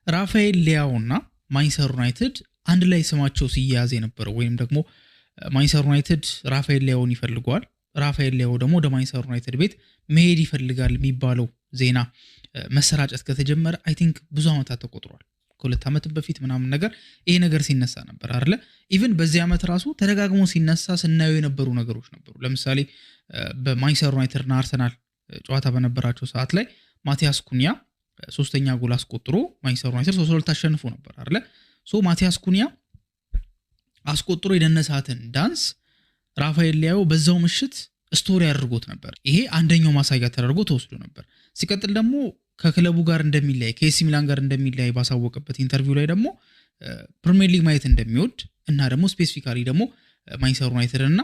ራፋኤል ሊያውና ማንቸስተር ዩናይትድ አንድ ላይ ስማቸው ሲያያዝ የነበረው ወይም ደግሞ ማንቸስተር ዩናይትድ ራፋኤል ሊያውን ይፈልጋል ራፋኤል ሊያው ደግሞ ወደ ማንቸስተር ዩናይትድ ቤት መሄድ ይፈልጋል የሚባለው ዜና መሰራጨት ከተጀመረ አይ ቲንክ ብዙ አመታት ተቆጥሯል ከሁለት አመት በፊት ምናምን ነገር ይሄ ነገር ሲነሳ ነበር አይደለ ኢቭን በዚህ አመት ራሱ ተደጋግሞ ሲነሳ ስናዩ የነበሩ ነገሮች ነበሩ ለምሳሌ በማንቸስተር ዩናይትድ እና አርሰናል ጨዋታ በነበራቸው ሰዓት ላይ ማቲያስ ኩኒያ ሶስተኛ ጎል አስቆጥሮ ማንቸስተር ዩናይትድ 3-2 አሸንፎ ነበር አይደለ ሶ ማቲያስ ኩኒያ አስቆጥሮ የደነሳትን ዳንስ ራፋኤል ሊያው በዛው ምሽት ስቶሪ አድርጎት ነበር ይሄ አንደኛው ማሳያ ተደርጎ ተወስዶ ነበር ሲቀጥል ደግሞ ከክለቡ ጋር እንደሚለይ ከኤሲ ሚላን ጋር እንደሚለይ ባሳወቀበት ኢንተርቪው ላይ ደግሞ ፕሪሚየር ሊግ ማየት እንደሚወድ እና ደግሞ ስፔሲፊካሊ ደግሞ ማንቸስተር ዩናይትድ እና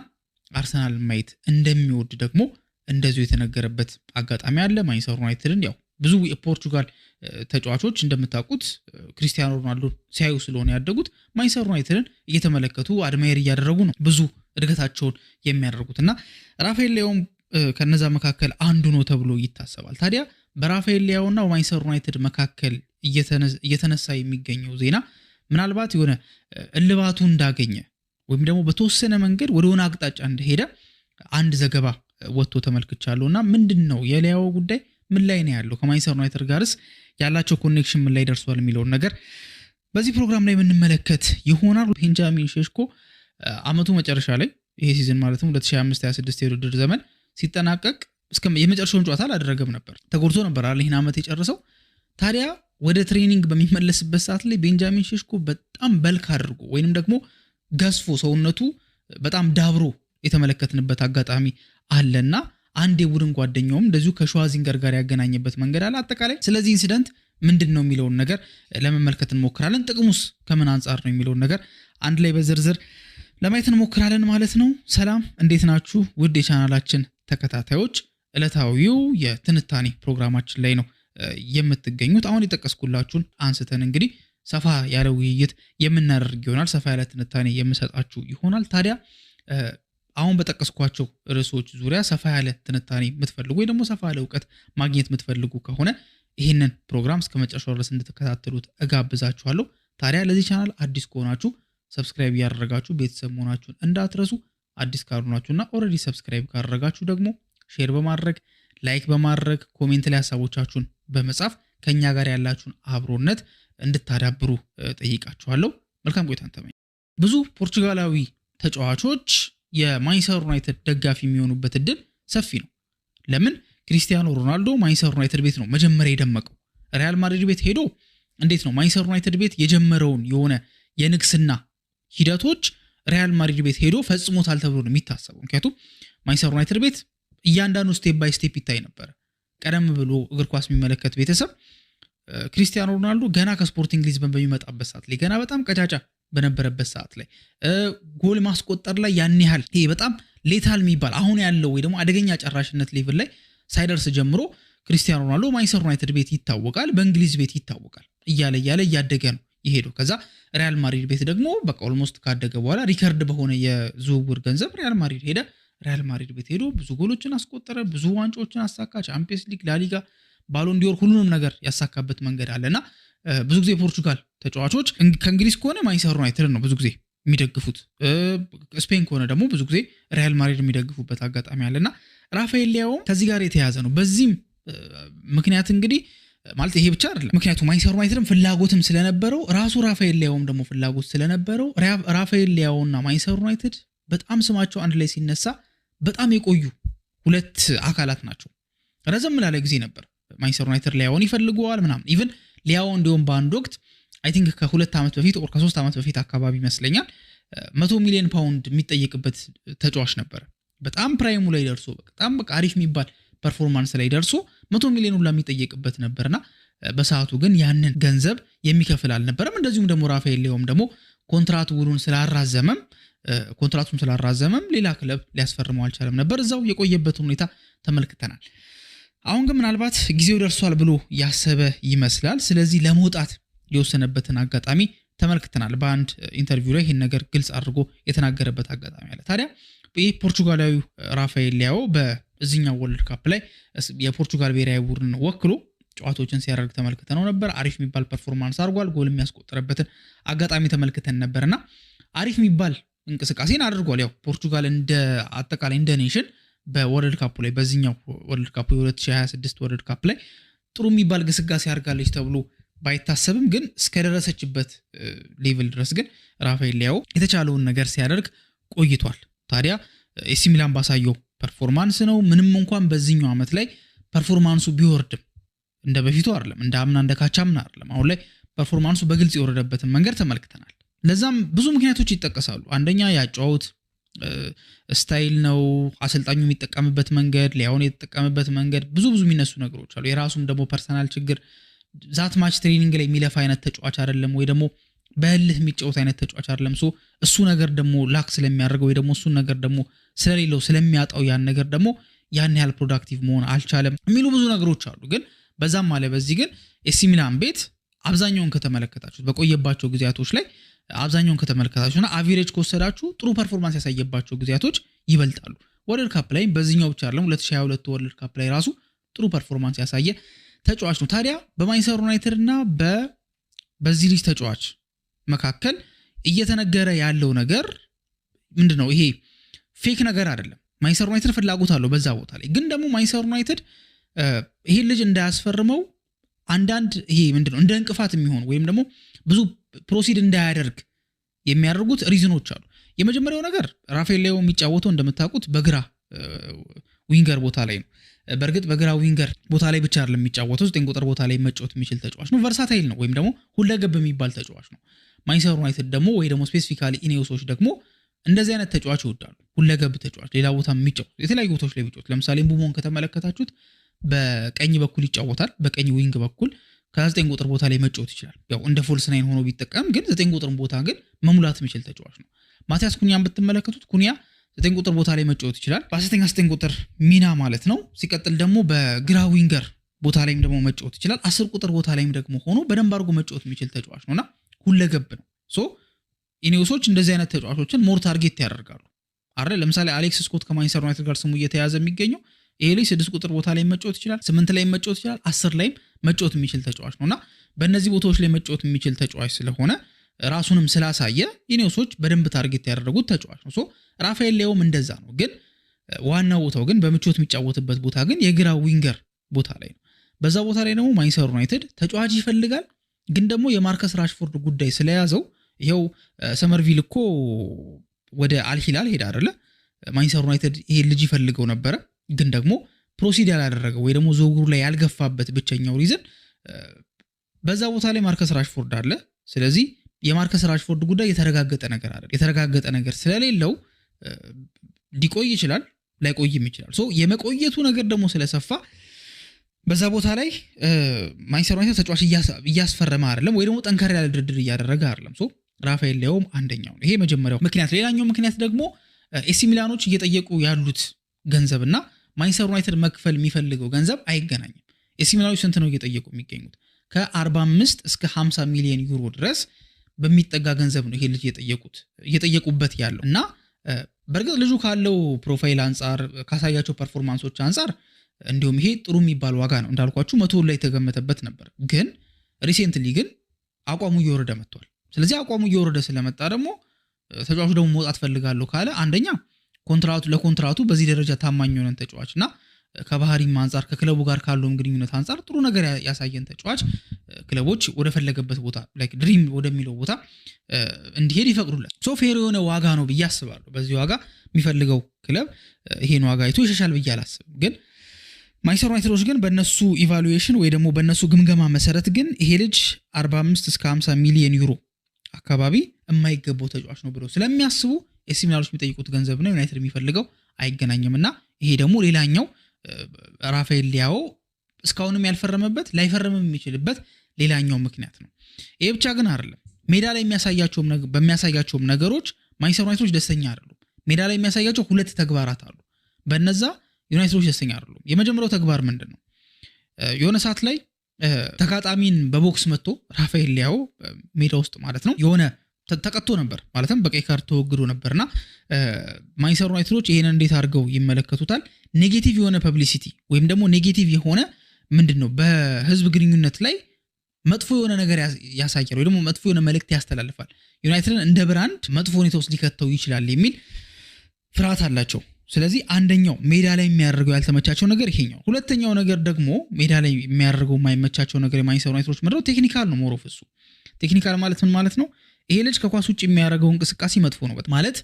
አርሰናል ማየት እንደሚወድ ደግሞ እንደዚሁ የተነገረበት አጋጣሚ አለ ማንቸስተር ዩናይትድን ያው ብዙ የፖርቹጋል ተጫዋቾች እንደምታውቁት ክሪስቲያኖ ሮናልዶ ሲያዩ ስለሆነ ያደጉት ማንቸስተር ዩናይትድን እየተመለከቱ አድማየር እያደረጉ ነው ብዙ እድገታቸውን የሚያደርጉትና ራፋኤል ሊያውም ከነዛ መካከል አንዱ ነው ተብሎ ይታሰባል ታዲያ በራፋኤል ሊያውና ማንቸስተር ዩናይትድ መካከል እየተነሳ የሚገኘው ዜና ምናልባት የሆነ እልባቱ እንዳገኘ ወይም ደግሞ በተወሰነ መንገድ ወደ ሆነ አቅጣጫ እንደሄደ አንድ ዘገባ ወጥቶ ተመልክቻለሁና ምንድነው የሊያው ጉዳይ ምን ላይ ነው ያለው ከማንቸስተር ዩናይትድ ጋርስ ያላቸው ኮኔክሽን ምን ላይ ደርሷል የሚለው ነገር በዚህ ፕሮግራም ላይ የምንመለከት ይሆናል ቤንጃሚን ሼሽኮ አመቱ መጨረሻ ላይ ይሄ ሲዝን ማለትም 2025-26 የውድድር ዘመን ሲጠናቀቅ እስከ የመጨረሻውን ጨዋታ አላደረገም ነበር ተጎድቶ ነበር አይደል ይሄን አመት የጨረሰው ታዲያ ወደ ትሬኒንግ በሚመለስበት ሰዓት ላይ ቤንጃሚን ሼሽኮ በጣም በልክ አድርጎ ወይንም ደግሞ ገዝፎ ሰውነቱ በጣም ዳብሮ የተመለከትንበት አጋጣሚ አለና አንድ የቡድን ጓደኛውም እንደዚሁ ከሸዋዚንገር ጋር ያገናኘበት መንገድ አለ አጠቃላይ ስለዚህ ኢንሲደንት ምንድነው የሚለው ነገር ለመመልከት እንሞክራለን ጥቅሙስ ከምን አንፃር ነው የሚለው ነገር አንድ ላይ በዝርዝር ለማየት እንሞክራለን ማለት ነው ሰላም እንዴት ናችሁ ውድ የቻናላችን ተከታታዮች ዕለታዊው የትንታኔ ፕሮግራማችን ላይ ነው የምትገኙት አሁን የተጠቀስኩላችሁን አንስተን እንግዲህ ሰፋ ያለ ውይይት የምናደርግ ይሆናል ሰፋ ያለ ትንታኔ የምሰጣችሁ ይሆናል ታዲያ አሁን በተጠቀስኳቸው ርዕሶች ዙሪያ ሰፋ ያለ ትንታኔ የምትፈልጉ ወይ ደግሞ ሰፋ ያለ ዕውቀት ማግኘት የምትፈልጉ ከሆነ ይሄንን ፕሮግራም እስከመጨረሻው ድረስ እንድትከታተሉት እጋብዛችኋለሁ ታዲያ ለዚህ ቻናል አዲስ ከሆናችሁ ሰብስክራይብ ያደረጋችሁ ቤተሰብ መሆናችሁን እንዳትረሱ አዲስ ካልሆናችሁና ኦሬዲ ሰብስክራይብ ካደረጋችሁ ደግሞ ሼር በማድረግ ላይክ በማድረግ ኮሜንት ላይ ሐሳቦቻችሁን በመጻፍ ከኛ ጋር ያላችሁን አብሮነት እንድታዳብሩ ጠይቃችኋለሁ መልካም ቆይታ ተመኝ ብዙ ፖርቹጋላዊ ተጫዋቾች የማንቸስተር ዩናይትድ ደጋፊ የሚሆኑበት እድል ሰፊ ነው ለምን ክሪስቲያኖ ሮናልዶ ማንቸስተር ዩናይትድ ቤት ነው መጀመሪያ የደመቀው ሪያል ማድሪድ ቤት ሄዶ እንዴት ነው ማንቸስተር ዩናይትድ ቤት የጀመረውን የሆነ የንግስና ሂደቶች ሪያል ማድሪድ ቤት ሄዶ ፈጽሞታል ተብሎ ነው የሚታሰበው ምክንያቱም ማንቸስተር ዩናይትድ ቤት እያንዳንዱ ስቴፕ ባይ ስቴፕ ይታይ ነበር ቀደም ብሎ እግር ኳስ የሚመለከት ቤተሰብ ክሪስቲያኖ ሮናልዶ ገና ከስፖርቲንግ ሊዝበን በሚመጣበት ሰዓት ላይ ገና በጣም ቀጫጫ በነበረበት ሰዓት ላይ ጎል ማስቆጠር ላይ ያን ያህል ይሄ በጣም ሌታል የሚባል አሁን ያለው ወይ ደግሞ አደገኛ ጨራሽነት ሌቭል ላይ ሳይደርስ ጀምሮ ክሪስቲያኖ ሮናልዶ ማንቸስተር ዩናይትድ ቤት ይታወቃል በእንግሊዝ ቤት ይታወቃል እያለ እያደገ ነው ይሄዶ ከዛ ሪያል ማድሪድ ቤት ደግሞ በቃ ኦልሞስት ካደገ በኋላ ሪከርድ በሆነ የዝውውር ገንዘብ ሪያል ማድሪድ ሄደ ሪያል ማድሪድ ቤት ሄዶ ብዙ ጎሎችን አስቆጠረ ብዙ ዋንጫዎችን አሳካ ቻምፒየንስ ሊግ ላሊጋ ባሎን ዲዮር ሁሉንም ነገር ያሳካበት መንገድ አለና ብዙ ጊዜ ፖርቹጋል ተጫዋቾች ከእንግሊዝ ከሆነ ማንቸስተር ዩናይትድ ነው ብዙ ጊዜ የሚደግፉት ስፔን ከሆነ ደግሞ ብዙ ጊዜ ሪያል ማድሪድ የሚደግፉበት አጋጣሚ አለና ራፋኤል ሊያው ከዚህ ጋር የተያያዘ ነው በዚህም ምክንያት እንግዲህ ማለት ይሄ ብቻ አይደለም ምክንያቱም ማንቸስተር ዩናይትድም ፍላጎትም ስለነበረው ራሱ ራፋኤል ሊያውም ደግሞ ፍላጎት ስለነበረው ራፋኤል ሊያውና ማንቸስተር ዩናይትድ በጣም ስማቸው አንድ ላይ ሲነሳ በጣም የቆዩ ሁለት አካላት ናቸው ረዘም ላለ ጊዜ ነበር ማንቸስተር ዩናይትድ ሊያውን ይፈልገዋል ምናምን ኢቭን ሊያው እንደውም በአንድ ወቅት አይ ቲንክ ከ2 አመት በፊት or ከ3 አመት በፊት አካባቢ መስለኛል 100 ሚሊዮን ፓውንድ የሚጠየቅበት ተጫዋች ነበር በጣም ፕራይሙ ላይ ደርሶ በጣም በቃ አሪፍ የሚባል ፐርፎርማንስ ላይ ደርሶ 100 ሚሊዮን ሁላ የሚጠየቅበት ነበርና በሰዓቱ ግን ያንን ገንዘብ የሚከፍል አልነበረም እንደዚሁም ደግሞ ራፋኤል ሊያውም ደግሞ ኮንትራቱን ስላራዘመም ሌላ ክለብ ሊያስፈርመው አልቻለም ነበር እዛው የቆየበት ሁኔታ ተመልክተናል አሁን ግን ምናልባት ጊዜው ደርሷል ብሎ ያሰበ ይመስላል ስለዚህ ለመውጣት የወሰነበትን አጋጣሚ ተመልክተናል በአንድ ኢንተርቪው ላይ ይሄን ነገር ግልጽ አድርጎ የተናገረበት አጋጣሚ አለ ታዲያ በፖርቹጋላዊው ራፋኤል ሊያው በዚህኛው ወርልድ ካፕ ላይ የፖርቹጋል ብሔራዊ ቡድን ወክሎ ጨዋታዎችን ሲያደርግ ተመልክተነው ነበር። አሪፍ የሚባል ፐርፎርማንስ አድርጓል። ጎል የሚያስቆጥርበትን አጋጣሚ ተመልክተን ነበርና አሪፍ የሚባል እንቅስቃሴን አድርጓል። ያው ፖርቹጋል እንደ አጠቃላይ እንደ ኔሽን በወርልድ ካፕ ላይ በዚህኛው ወርልድ ካፕ 2026 ወርልድ ካፕ ላይ ጥሩ የሚባል ግስጋሴ አድርጋለች ተብሎ ባይታሰብም ግን እስከደረሰችበት ሌቭል ድረስ ግን ራፋኤል ሊያኦ የተቻለውን ነገር ሲያደርግ ቆይቷል። ታዲያ ኤሲ ሚላን ባሳየው ፐርፎርማንስ ነው ምንም እንኳን በዚህኛው ዓመት ላይ ፐርፎርማንሱ ቢወርድም እንደ በፊቱ አይደለም፣ እንደ አምና እንደ ካቻምና አይደለም። አሁን ላይ ፐርፎርማንሱ በግልጽ የወረደበትን መንገድ ተመልክተናል። ለዛም ብዙ ምክንያቶች ይጠቀሳሉ። አንደኛ ያጫውት ስታይል ነው፣ አሰልጣኙ የሚጠቀምበት መንገድ፣ ሊያኦን የተጠቀመበት መንገድ፣ ብዙ የሚነሱ ነገሮች አሉ። የራሱም ደግሞ ፐርሰናል ችግር ዛት ማች ትሬኒንግ ላይ የሚለፋ አይነት ተጫዋች አይደለም፣ ወይ ደግሞ በእልህ የሚጫወት አይነት ተጫዋች አይደለም። እሱ ነገር ደግሞ ላክ ስለሚያደርገው ወይ ደግሞ እሱ ነገር ደግሞ ስለሌለው ስለሚያጣው ያን ነገር ደግሞ ያን ያህል ፕሮዳክቲቭ መሆን አልቻለም የሚሉ ብዙ ነገሮች አሉ። ግን በዛም አለ በዚህ ግን ኤሲ ሚላን ቤት አብዛኛውን ከተመለከታችሁት በቆየባቸው ጊዜያቶች ላይ አብዛኛውን ከተመለከታችሁና አቨሬጅ ከወሰዳችሁ ጥሩ ፐርፎርማንስ ያሳየባቸው ጊዜያቶች ይበልጣሉ። ወርልድ ካፕ ላይ በዚህኛው ብቻ አይደለም 2022 ወርልድ ካፕ ላይ ራሱ ጥሩ ፐርፎርማንስ ያሳየ ተጫዋች ነው። ታዲያ በማንቸስተር ዩናይትድ እና በዚህ ልጅ ተጫዋች መካከል እየተነገረ ያለው ነገር ምንድነው? ይሄ ፌክ ነገር አይደለም። ማንቸስተር ዩናይትድ ፍላጎት አለው በዛ ቦታ ላይ። ግን ደግሞ ማንቸስተር ዩናይትድ ይሄ ልጅ እንዳያስፈርመው አንዳንድ ይሄ ምንድነው እንደ እንቅፋት የሚሆኑ ወይም ደግሞ ብዙ ፕሮሲድ እንዳያደርግ የሚያደርጉት ሪዝኖች አሉ። የመጀመሪያው ነገር ራፋኤል ሊያኦ የሚጫወተው እንደምታውቁት በግራ ዊንገር ቦታ ላይ ነው። በእርግጥ በግራ ዊንገር ቦታ ላይ ብቻ አይደለም የሚጫወተው 9 ቁጥር ቦታ ላይ መጫወት የሚችል ተጫዋች ነው። ቨርሳታይል ነው ወይም ደግሞ ሁለገብ የሚባል ተጫዋች ነው። ማንቸስተር ዩናይትድ ደግሞ ወይ ደግሞ ስፔሲፊካሊ ኢኔዮሶች ደግሞ እንደዚህ አይነት ተጫዋች ይወዳሉ። ሁለገብ ተጫዋች ሌላ ቦታ የሚጫወት የተለያዩ ቦታዎች ላይ ቢጫወት ለምሳሌ ቡሞን ከተመለከታችሁት በቀኝ በኩል ይጫወታል። በቀኝ ዊንግ በኩል ከ9 ቁጥር ቦታ ላይ መጫወት ይችላል። ያው እንደ ፎልስ ናይን ሆኖ ቢጠቀም ግን 9 ቁጥር ቦታ ግን መሙላት የሚችል ተጫዋች ነው። ማቲያስ ኩኒያን ብትመለከቱት ኩኒያ 9 ቁጥር ቦታ ላይ መጫወት ይችላል። በአስተኛ 9 ቁጥር ሚና ማለት ነው። ሲቀጥል ደግሞ በግራ ዊንገር ቦታ ላይም ደግሞ መጫወት ይችላል። 10 ቁጥር ቦታ ላይም ደግሞ ሆኖ በደንብ አድርጎ መጫወት የሚችል ተጫዋች ነውና ሁለገብ ነው። ኢኔዮሶች እንደዚህ አይነት ተጫዋቾችን ሞር ታርጌት ያደርጋሉ አይደል? ለምሳሌ አሌክስ ስኮት ከማንቸስተር ዩናይትድ ጋር ስሙ እየተያዘ የሚገኘው ይሄ ልጅ 6 ቁጥር ቦታ ላይ መጫወት ይችላል፣ 8 ላይ መጫወት ይችላል፣ 10 ላይም መጫወት የሚችል ተጫዋች ነውና በእነዚህ ቦታዎች ላይ መጫወት የሚችል ተጫዋች ስለሆነ ራሱንም ስላሳየ ኢኔዮሶች በደንብ ታርጌት ያደረጉት ተጫዋች ነው። ራፋኤል ሊያኦም እንደዛ ነው። ግን ዋናው ቦታው ግን በምቾት የሚጫወትበት ቦታ ግን የግራ ዊንገር ቦታ ላይ ነው። በዛ ቦታ ላይ ደግሞ ማንቸስተር ዩናይትድ ተጫዋች ይፈልጋል። ግን ደግሞ የማርከስ ራሽፎርድ ጉዳይ ስለያዘው ይሄው ሰመርቪል እኮ ወደ አልሂላል ሄዳ አይደለ? ማንቸስተር ዩናይትድ ይሄ ልጅ ይፈልገው ነበረ። ግን ደግሞ ፕሮሲድ ያላደረገው ወይ ደግሞ ዝውውሩ ላይ ያልገፋበት ብቸኛው ሪዝን በዛ ቦታ ላይ ማርከስ ራሽፎርድ አለ። ስለዚህ የማርከስ ራሽፎርድ ጉዳይ የተረጋገጠ ነገር አይደል? የተረጋገጠ ነገር ስለሌለው ሊቆይ ይችላል፣ ላይቆይም ይችላል። የመቆየቱ ነገር ደግሞ ስለሰፋ በዛ ቦታ ላይ ማንቸስተር ዩናይትድ ተጫዋች እያስፈረመ አይደለም ወይ ደግሞ ጠንከር ያለ ድርድር እያደረገ አይደለም። ራፋኤል ሊያኦም አንደኛው ይሄ መጀመሪያው ምክንያት። ሌላኛው ምክንያት ደግሞ ኤሲ ሚላኖች እየጠየቁ ያሉት ገንዘብና ማንቸስተር ዩናይትድ መክፈል የሚፈልገው ገንዘብ አይገናኝም። ኤሲ ሚላኖች ስንት ነው እየጠየቁ የሚገኙት? ከ45 እስከ 50 ሚሊዮን ዩሮ ድረስ በሚጠጋ ገንዘብ ነው ይሄ ልጅ እየጠየቁበት ያለው እና በእርግጥ ልጁ ካለው ፕሮፋይል አንፃር ካሳያቸው ፐርፎርማንሶች አንፃር እንዲሁም ይሄ ጥሩ የሚባል ዋጋ ነው። እንዳልኳችሁ 100 ላይ የተገመተበት ነበር። ግን ሪሴንትሊ ግን አቋሙ እየወረደ መጥቷል። ስለዚህ አቋሙ እየወረደ ስለመጣ ደግሞ ተጫዋቹ ደግሞ መውጣት ፈልጋለሁ ካለ አንደኛ ለኮንትራቱ በዚህ ደረጃ ታማኝ የሆነን ተጫዋችና ከባህሪም አንፃር ከክለቡ ጋር ካለውም ግንኙነት አንፃር ጥሩ ነገር ያሳየን ተጫዋች ክለቦች ወደ ፈለገበት ቦታ ላይክ ድሪም ወደሚለው ቦታ እንዲሄድ ይፈቅዱለት። ፌር የሆነ ዋጋ ነው ብዬ አስባለሁ። በዚህ ዋጋ የሚፈልገው ክለብ ይሄን ዋጋ አይቶ ይሸሻል ብዬ አላስብም። ግን ማንቸስተር ዩናይትዶች ግን በእነሱ ኢቫሉዌሽን ወይ ደግሞ በእነሱ ግምገማ መሰረት ግን ይሄ ልጅ 45 እስከ 50 ሚሊዮን ዩሮ አካባቢ የማይገባው ተጫዋች ነው ብለው ስለሚያስቡ ኤሲ ሚላኖች የሚጠይቁት ገንዘብና ዩናይትድ የሚፈልገው አይገናኝምና ይሄ ደግሞ ሌላኛው ራፋኤል ሊያኦ እስካሁንም ያልፈረመበት ላይፈረምም የሚችልበት ሌላኛው ምክንያት ነው። ይሄ ብቻ ግን አይደለም። ሜዳ ላይ በሚያሳያቸውም ነገሮች ማንቸስተር ዩናይትዶች ደስተኛ አይደሉም። ሜዳ ላይ የሚያሳያቸው 2 ተግባራት አሉ። በእነዛ ዩናይትዶች ደስተኛ አይደሉም። የመጀመሪያው ተግባር ምንድነው? የሆነ ሰዓት ላይ ተጋጣሚን በቦክስ መጥቶ ራፋኤል ሊያኦ ሜዳ ውስጥ ማለት ነው የሆነ ተቀጥቶ ነበር ማለትም በቀይ ካርድ ተወግዶ ነበርና ማንቸስተር ዩናይትዶች ይሄን እንዴት አድርገው ይመለከቱታል? ኔጌቲቭ የሆነ ፐብሊሲቲ ወይም ደግሞ ኔጌቲቭ የሆነ ምንድነው በህዝብ ግንኙነት ላይ መጥፎ የሆነ ነገር ያሳያል ወይ ደግሞ መጥፎ የሆነ መልእክት ያስተላልፋል ዩናይትድን እንደ ብራንድ መጥፎ ሁኔታ ውስጥ ሊከተው ይችላል የሚል ፍርሃት አላቸው ስለዚህ አንደኛው ሜዳ ላይ የሚያደርገው ያልተመቻቸው ነገር ይሄኛው ሁለተኛው ነገር ደግሞ ሜዳ ላይ የሚያደርገው የማይመቻቸው ነገር የማንቸስተር ዩናይትዶች ምንድነው ቴክኒካል ነው ሞሮፍ እሱ ቴክኒካል ማለት ምን ማለት ነው ይሄ ልጅ ከኳስ ውጭ የሚያደርገው እንቅስቃሴ መጥፎ ነው ማለት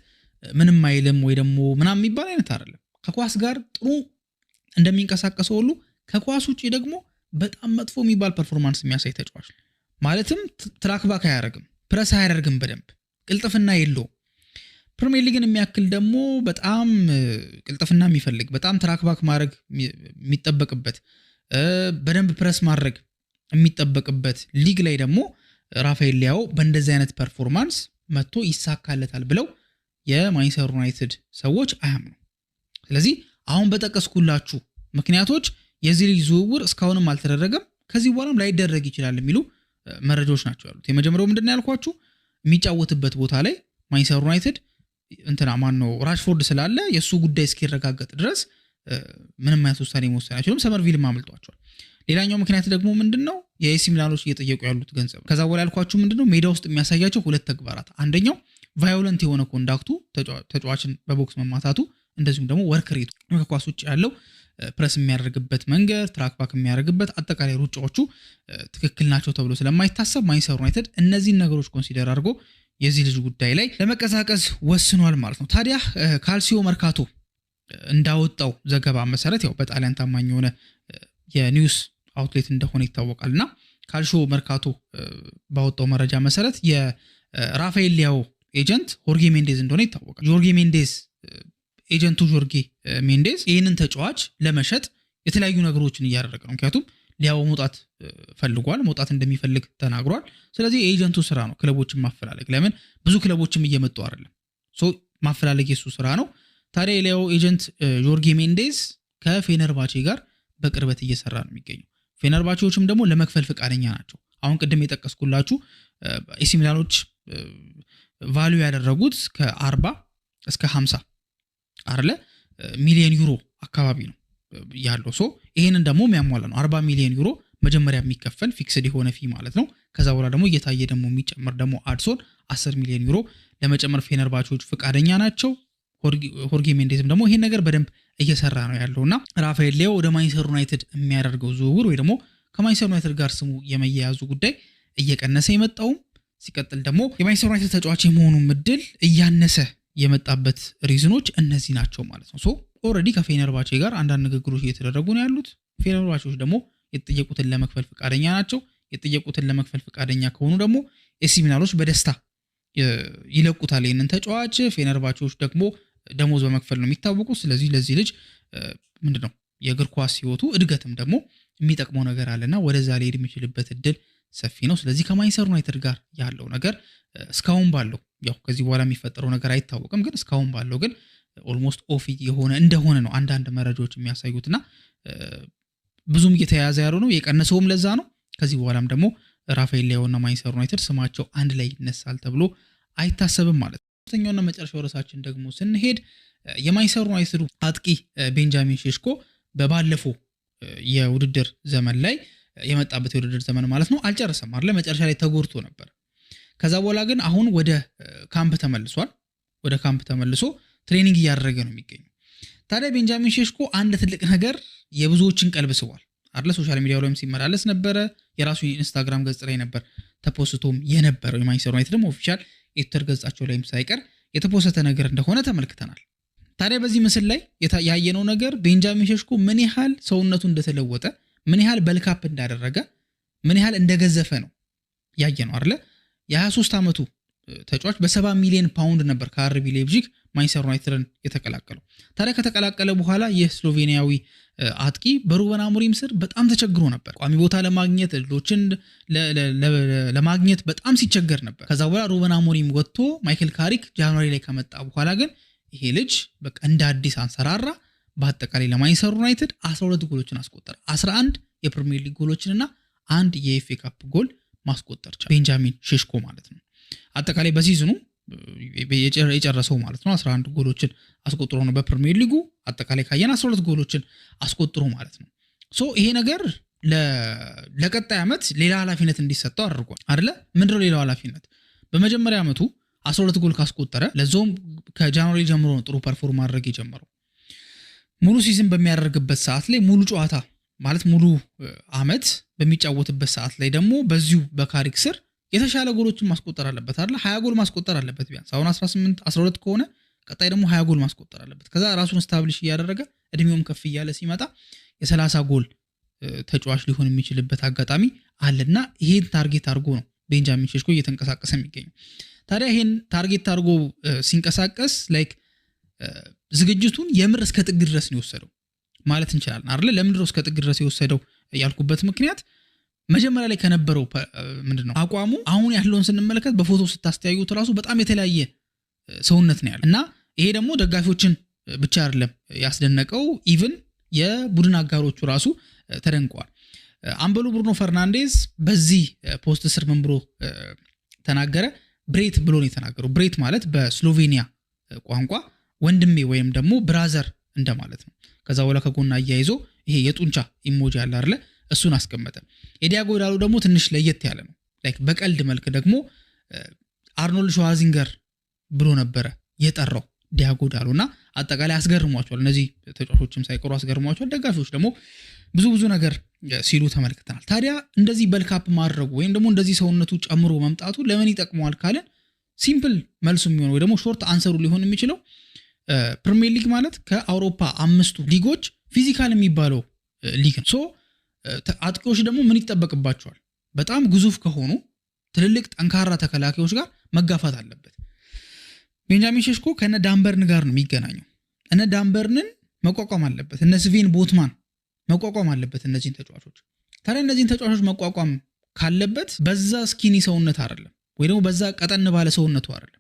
ምንም አይልም ወይ ደግሞ ምናምን የሚባል አይነት አይደለም ከኳስ ጋር ጥሩ እንደሚንቀሳቀሰው ሁሉ ከኳስ ውጭ ደግሞ በጣም መጥፎ የሚባል ፐርፎርማንስ የሚያሳይ ተጫዋች ማለትም ትራክ ባክ አያደርግም ፕረስ አያደርግም በደንብ ቅልጥፍና የለውም ፕሪሚየር ሊግን የሚያክል ደግሞ በጣም ቅልጥፍና የሚፈልግ በጣም ትራክ ባክ ማድረግ የሚጠበቅበት በደንብ ፕረስ ማድረግ የሚጠበቅበት ሊግ ላይ ደግሞ ራፋኤል ሊያኦ በእንደዚህ አይነት ፐርፎርማንስ መጥቶ ይሳካለታል ብለው የማንቸስተር ዩናይትድ ሰዎች አያምኑ ስለዚህ አሁን በጠቀስኩላችሁ ምክንያቶች የዚህ ልጅ ዝውውር እስካሁንም አልተደረገም ከዚህ በኋላም ላይደረግ ይችላል የሚሉ መረጃዎች ናቸው ያሉት የመጀመሪያው ምንድነው ያልኳችሁ የሚጫወትበት ቦታ ላይ ማንቸስተር ዩናይትድ እንትና ማነው ራሽፎርድ ስላለ የሱ ጉዳይ እስኪረጋገጥ ድረስ ምንም አይነት ውሳኔ መወሰን አይችሉም ሰመርቪልም አመልጧቸዋል ሌላኛው ምክንያት ደግሞ ምንድነው የኤሲ ሚላኖች እየጠየቁ ያሉት ገንዘብ ከዛ በኋላ ያልኳችሁ ምንድነው ሜዳ ውስጥ የሚያሳያቸው ሁለት ተግባራት አንደኛው ቫዮለንት የሆነ ኮንዳክቱ ተጫዋችን በቦክስ መማታቱ እንደዚሁም ደግሞ ወርክ ሬቱ ከኳስ ውጭ ያለው ፕረስ የሚያደርግበት መንገድ ትራክ ባክ የሚያደርግበት አጠቃላይ ሩጫዎቹ ትክክል ናቸው ተብሎ ስለማይታሰብ ማንቸስተር ዩናይትድ እነዚህን ነገሮች ኮንሲደር አድርጎ የዚህ ልጅ ጉዳይ ላይ ለመቀሳቀስ ወስኗል ማለት ነው ታዲያ ካልሲዮ መርካቶ እንዳወጣው ዘገባ መሰረት ያው በጣሊያን ታማኝ የሆነ የኒውስ አውትሌት እንደሆነ ይታወቃልና ካልሲዮ መርካቶ ባወጣው መረጃ መሰረት የራፋኤል ሊያኦ ኤጀንት ጆርጌ ሜንዴዝ እንደሆነ ይታወቃል ጆርጌ ሜንዴዝ ኤጀንቱ ጆርጌ ሜንዴዝ ይህንን ተጫዋች ለመሸጥ የተለያዩ ነገሮችን እያደረገ ነው ምክንያቱም ሊያኦ መውጣት ፈልጓል መውጣት እንደሚፈልግ ተናግሯል ስለዚህ ኤጀንቱ ስራ ነው ክለቦችን ማፈላለግ ለምን ብዙ ክለቦችም እየመጡ አይደለም ማፈላለግ የሱ ስራ ነው ታዲያ ሊያኦ ኤጀንት ጆርጌ ሜንዴዝ ከፌነርባቼ ጋር በቅርበት እየሰራ ነው የሚገኘው ፌነርባቼዎችም ደግሞ ለመክፈል ፍቃደኛ ናቸው አሁን ቅድም የጠቀስኩላችሁ ኤሲ ሚላኖች ቫልዩ ያደረጉት ከ40 እስከ 50 አይደለ ሚሊዮን ዩሮ አካባቢ ነው ያለው ይሄንን ደግሞ የሚያሟላ ነው 40 ሚሊዮን ዩሮ መጀመሪያ የሚከፈል ፊክስድ የሆነ ፊ ማለት ነው ከዛ በኋላ ደግሞ እየታየ ደግሞ የሚጨምር ደግሞ አድሶን 10 ሚሊዮን ዩሮ ለመጨመር ፌነርባቾች ፍቃደኛ ናቸው ጆርጌ ሜንዴዝም ደግሞ ይሄን ነገር በደንብ እየሰራ ነው ያለውና ራፋኤል ሊያኦ ወደ ማንቸስተር ዩናይትድ የሚያደርገው ዝውውር ወይ ደግሞ ከማንቸስተር ዩናይትድ ጋር ስሙ የመያያዙ ጉዳይ እየቀነሰ የመጣው ሲቀጥል ደግሞ የማንቸስተር ዩናይትድ ተጫዋች የመሆኑ ምድል እያነሰ የመጣበት ሪዝኖች እነዚህ ናቸው ማለት ነው ኦሬዲ ከፌነርባቼ ጋር አንዳንድ ንግግሮች እየተደረጉ ነው ያሉት ፌነርባቾች ደግሞ የተጠየቁትን ለመክፈል ፍቃደኛ ናቸው የተጠየቁትን ለመክፈል ፍቃደኛ ከሆኑ ደግሞ ኤሲ ሚላኖች በደስታ ይለቁታል ይሄንን ተጫዋች ፌነርባቾች ደግሞ ደሞዝ በመክፈል ነው የሚታወቁት ስለዚህ ለዚህ ልጅ ምንድነው የእግር ኳስ ህይወቱ እድገትም ደግሞ የሚጠቅመው ነገር አለና ወደዛ ላይ የሚችልበት እድል ሰፊ ነው ስለዚህ ከማንቸስተር ዩናይትድ ጋር ያለው ነገር እስካሁን ባለው ያው ከዚህ በኋላ የሚፈጠረው ነገር አይታወቅም ግን እስካሁን ባለው ግን ኦልሞስት ኦፊ የሆነ እንደሆነ ነው አንዳንድ መረጃዎች የሚያሳዩትና ብዙም እየተያያዘ ያለው ነው የቀነሰውም ለዛ ነው ከዚህ በኋላም ደግሞ ራፋኤል ሊያኦና ማንቸስተር ዩናይትድ ስማቸው አንድ ላይ ይነሳል ተብሎ አይታሰብም ማለት ነው ሶስተኛውና መጨረሻው ርዕሳችን ደግሞ ስንሄድ የማንቸስተር ዩናይትድ አጥቂ ቤንጃሚን ሼሽኮ በባለፈው የውድድር ዘመን ላይ የመጣበት የውድድር ዘመን ማለት ነው አልጨረሰም አይደል መጨረሻ ላይ ተጎድቶ ነበር ከዛ በኋላ ግን አሁን ወደ ካምፕ ተመልሷል ወደ ካምፕ ተመልሶ ትሬኒንግ እያደረገ ነው የሚገኘው ታዲያ ቤንጃሚን ሼሽኮ አንድ ትልቅ ነገር የብዙዎችን ቀልብ ስቧል አይደል ሶሻል ሚዲያው ላይም ሲመላለስ ነበር የራሱ ኢንስታግራም ገጽ ላይ ነበር ተፖስቶም የነበረው የማንቸስተር ዩናይትድ ደግሞ ኦፊሻል ኤዲተር ገጻቸው ላይም ሳይቀር የተፖሰተ ነገር እንደሆነ ተመልክተናል ታዲያ በዚህ ምስል ላይ ያየነው ነገር ቤንጃሚን ሼሽኮ ምን ያህል ሰውነቱ እንደተለወጠ ምን ያህል በልካፕ እንዳደረገ ምን ያህል እንደገዘፈ ነው ያየነው አይደል የ23 ዓመቱ ተጫዋች በ70 ሚሊዮን ፓውንድ ነበር ከአርቢ ሌፕዚግ ማንቸስተር ዩናይትድን የተቀላቀለው ታዲያ ከተቀላቀለ በኋላ የስሎቬኒያዊ አጥቂ በሩበን አሞሪም ስር በጣም ተቸግሮ ነበር ቋሚ ቦታ ለማግኘት እድሎችን ለማግኘት በጣም ሲቸገር ነበር ከዛ በኋላ ሩበን አሞሪም ወጥቶ ማይክል ካሪክ ጃንዋሪ ላይ ከመጣ በኋላ ግን ይሄ ልጅ በቃ እንደ አዲስ አንሰራራ በአጠቃላይ ለማንቸስተር ዩናይትድ 12 ጎሎችን አስቆጠረ 11 የፕሪሚየር ሊግ ጎሎችንና አንድ የኤፍኤ ካፕ ጎል ማስቆጠር ቻለ ቤንጃሚን ሼሽኮ ማለት ነው አጠቃላይ በሲዝኑ የጨረሰው ማለት ነው 11 ጎሎችን አስቆጥሮ ነው በፕሪሚየር ሊጉ አጠቃላይ ካየን 12 ጎሎችን አስቆጥሮ ማለት ነው ይሄ ነገር ለቀጣይ ዓመት ሌላ ኃላፊነት እንዲሰጠው አድርጓል አይደለ? ምንድነው ሌላው ኃላፊነት? በመጀመሪያ ዓመቱ 12 ጎል ካስቆጠረ ለዞም ከጃንዋሪ ጀምሮ ነው ጥሩ ፐርፎርም ማድረግ የጀመረው። ሙሉ ሲዝን በሚያደርግበት ሰዓት ላይ ሙሉ ጨዋታ ማለት ሙሉ ዓመት በሚጫወትበት ሰዓት ላይ ደግሞ በዚሁ በካሪክ ስር የተሻለ ጎሎችን ማስቆጠር አለበት አይደል? 20 ጎል ማስቆጠር አለበት ቢያንስ። አሁን 18 12 ከሆነ ቀጣይ ደግሞ 20 ጎል ማስቆጠር አለበት። ከዛ ራሱን ስታብሊሽ እያደረገ እድሜውም ከፍ እያለ ሲመጣ የ30 ጎል ተጫዋች ሊሆን የሚችልበት አጋጣሚ አለና ይሄን ታርጌት አድርጎ ነው ቤንጃሚን ሼሽኮ እየተንቀሳቀሰ የሚገኘው። ታዲያ ይሄን ታርጌት አድርጎ ሲንቀሳቀስ ላይክ ዝግጅቱን የምር እስከ ጥግ ድረስ ነው የወሰደው ማለት እንችላለን አይደል? ለምንድነው እስከ ጥግ ድረስ የወሰደው ያልኩበት ምክንያት መጀመሪያ ላይ ከነበረው ምንድነው አቋሙ አሁን ያለውን ስንመለከት በፎቶ ስታስተያዩት ራሱ በጣም የተለያየ ሰውነት ነው ያለው እና ይሄ ደግሞ ደጋፊዎችን ብቻ አይደለም ያስደነቀው፣ ኢቭን የቡድን አጋሮቹ ራሱ ተደንቀዋል። አምበሉ ብሩኖ ፈርናንዴዝ በዚህ ፖስት ስር ምን ብሎ ተናገረ? ብሬት ብሎ ነው የተናገረው። ብሬት ማለት በስሎቬኒያ ቋንቋ ወንድሜ ወይም ደግሞ ብራዘር እንደማለት ነው። ከዛ በኋላ ከጎና አያይዞ ይሄ የጡንቻ ኢሞጂ አለ አይደል? እሱን አስቀመጠ። ኤዲያጎ ዳሎ ደግሞ ትንሽ ለየት ያለ ነው። ላይክ በቀልድ መልክ ደግሞ አርኖልድ ሸዋዚንገር ብሎ ነበረ የጠራው ዲያጎ ዳሎና አጠቃላይ አስገርሟቸዋል። እነዚህ ተጫዋቾችም ሳይቀሩ አስገርሟቸዋል። ደጋፊዎች ደግሞ ብዙ ነገር ሲሉ ተመልክተናል። ታዲያ እንደዚህ በልካፕ ማድረጉ ወይም ደግሞ እንደዚህ ሰውነቱ ጨምሮ መምጣቱ ለምን ይጠቅመዋል ካለን ሲምፕል መልሱ የሚሆነው ወይ ደግሞ ሾርት አንሰሩ ሊሆን የሚችለው ፕሪሚየር ሊግ ማለት ከአውሮፓ 5 ሊጎች ፊዚካል የሚባለው ሊግ ነው። ሶ አጥቂዎች ደግሞ ምን ይጠበቅባቸዋል? በጣም ግዙፍ ከሆኑ ትልልቅ ጠንካራ ተከላካዮች ጋር መጋፋት አለበት። ቤንጃሚን ሼሽኮ ከነ ዳምበርን ጋር ነው የሚገናኘው። እነ ዳምበርንን መቋቋም አለበት። እነ ስቬን ቦትማን መቋቋም አለበት እነዚህን ተጫዋቾች። ታዲያ እነዚህን ተጫዋቾች መቋቋም ካለበት በዛ ስኪኒ ሰውነት አይደለም ወይ ደግሞ በዛ ቀጠን ባለ ሰውነቱ አይደለም።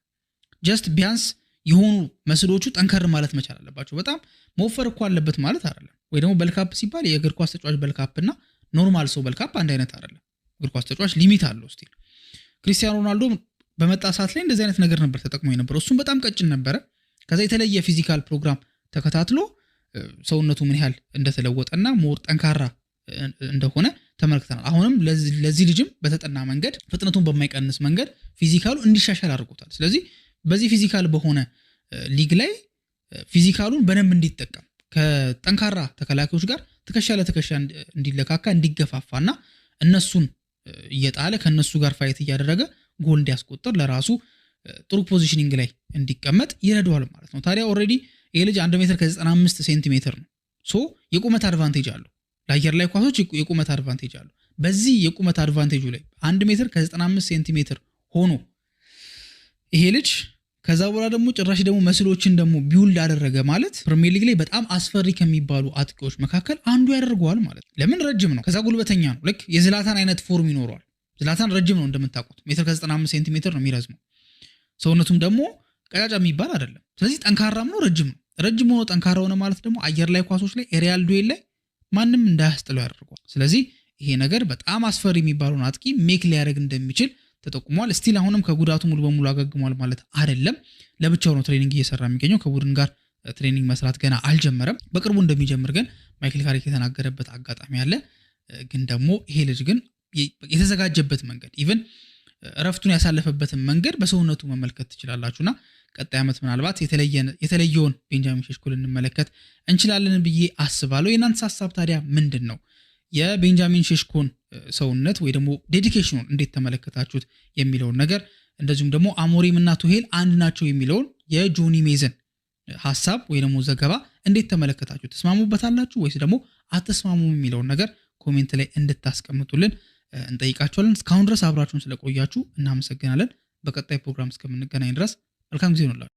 ጀስት ቢያንስ የሆኑ መስሎቹ ጠንከር ማለት መቻል አለባቸው። በጣም መወፈር እኮ አለበት ማለት አይደለም። ወይ ደግሞ በልካፕ ሲባል የእግር ኳስ ተጫዋች በልካፕና ኖርማል ሰው በልካፕ አንድ አይነት አይደለም። እግር ኳስ ተጫዋች ሊሚት አለው ስቲል። ክሪስቲያኖ ሮናልዶ በመጣ ሰዓት ላይ እንደዚህ አይነት ነገር ነበር ተጠቅሞ የነበረው። እሱም በጣም ቀጭን ነበረ። ከዛ የተለየ ፊዚካል ፕሮግራም ተከታትሎ ሰውነቱ ምን ያህል እንደተለወጠና ሞር ጠንካራ እንደሆነ ተመልክተናል። አሁንም ለዚህ ልጅም በተጠና መንገድ ፍጥነቱን በማይቀንስ መንገድ ፊዚካሉ እንዲሻሻል አድርጎታል። ስለዚህ በዚህ ፊዚካል በሆነ ሊግ ላይ ፊዚካሉን በደንብ እንዲጠቀም ከጠንካራ ተከላካዮች ጋር ትከሻ ለትከሻ እንዲለካካ እንዲገፋፋና እነሱን እየጣለ ከነሱ ጋር ፋይት እያደረገ ጎል እንዲያስቆጥር ለራሱ ጥሩ ፖዚሽኒንግ ላይ እንዲቀመጥ ይረዳዋል ማለት ነው። ታዲያ ኦሬዲ ይሄ ልጅ 1 ሜትር ከ95 ሴንቲሜትር ነው። ሶ የቁመት አድቫንቴጅ አለው። ለአየር ላይ ኳሶች የቁመት አድቫንቴጅ አለው። በዚህ የቁመት አድቫንቴጁ ላይ 1 ሜትር ከ95 ሴንቲሜትር ሆኖ ይሄ ልጅ ከዛ በኋላ ደግሞ ጭራሽ ደግሞ መስሎችን ደግሞ ቢውልድ አደረገ ማለት ፕሪሚየር ሊግ ላይ በጣም አስፈሪ ከሚባሉ አጥቂዎች መካከል አንዱ ያደርገዋል ማለት ነው። ለምን? ረጅም ነው፣ ከዛ ጉልበተኛ ነው። ልክ የዝላታን አይነት ፎርም ይኖረዋል። ዝላታን ረጅም ነው እንደምታውቁት፣ ሜትር ከ95 ሴንቲሜትር ነው የሚረዝመው። ሰውነቱም ደግሞ ቀጫጫ የሚባል አይደለም። ስለዚህ ጠንካራም ነው፣ ረጅም ነው። ረጅም ሆኖ ጠንካራ ሆነ ማለት ደግሞ አየር ላይ ኳሶች ላይ ኤሪያል ዱኤል ላይ ማንም እንዳያስጥለው ያደርገዋል። ስለዚህ ይሄ ነገር በጣም አስፈሪ የሚባለውን አጥቂ ሜክ ሊያደርግ እንደሚችል ተጠቁሟል። ስቲል አሁንም ከጉዳቱ ሙሉ በሙሉ አገግሟል ማለት አይደለም። ለብቻው ነው ትሬኒንግ እየሰራ የሚገኘው። ከቡድን ጋር ትሬኒንግ መስራት ገና አልጀመረም። በቅርቡ እንደሚጀምር ግን ማይክል ካሪክ የተናገረበት አጋጣሚ አለ። ግን ደግሞ ይሄ ልጅ ግን የተዘጋጀበት መንገድ ኢቭን እረፍቱን ያሳለፈበትን መንገድ በሰውነቱ መመልከት ትችላላችሁና ቀጣይ ዓመት ምናልባት የተለየውን ቤንጃሚን ሼሽኮን እንመለከት እንችላለን ብዬ አስባለሁ። የእናንተ ሐሳብ ታዲያ ምንድን ነው? የቤንጃሚን ሼሽኮን ሰውነት ወይ ደግሞ ዴዲኬሽኑን እንዴት ተመለከታችሁት የሚለውን ነገር፣ እንደዚሁም ደግሞ አሞሪም እና ቱሄል አንድ ናቸው የሚለውን የጆኒ ሜዘን ሐሳብ ወይ ደግሞ ዘገባ እንዴት ተመለከታችሁት? ተስማሙበታላችሁ ወይስ ደግሞ አትስማሙም የሚለውን ነገር ኮሜንት ላይ እንድታስቀምጡልን እንጠይቃችኋለን። እስካሁን ድረስ አብራችሁን ስለቆያችሁ እናመሰግናለን። በቀጣይ ፕሮግራም እስከምንገናኝ ድረስ መልካም ጊዜ ይሁንላችሁ።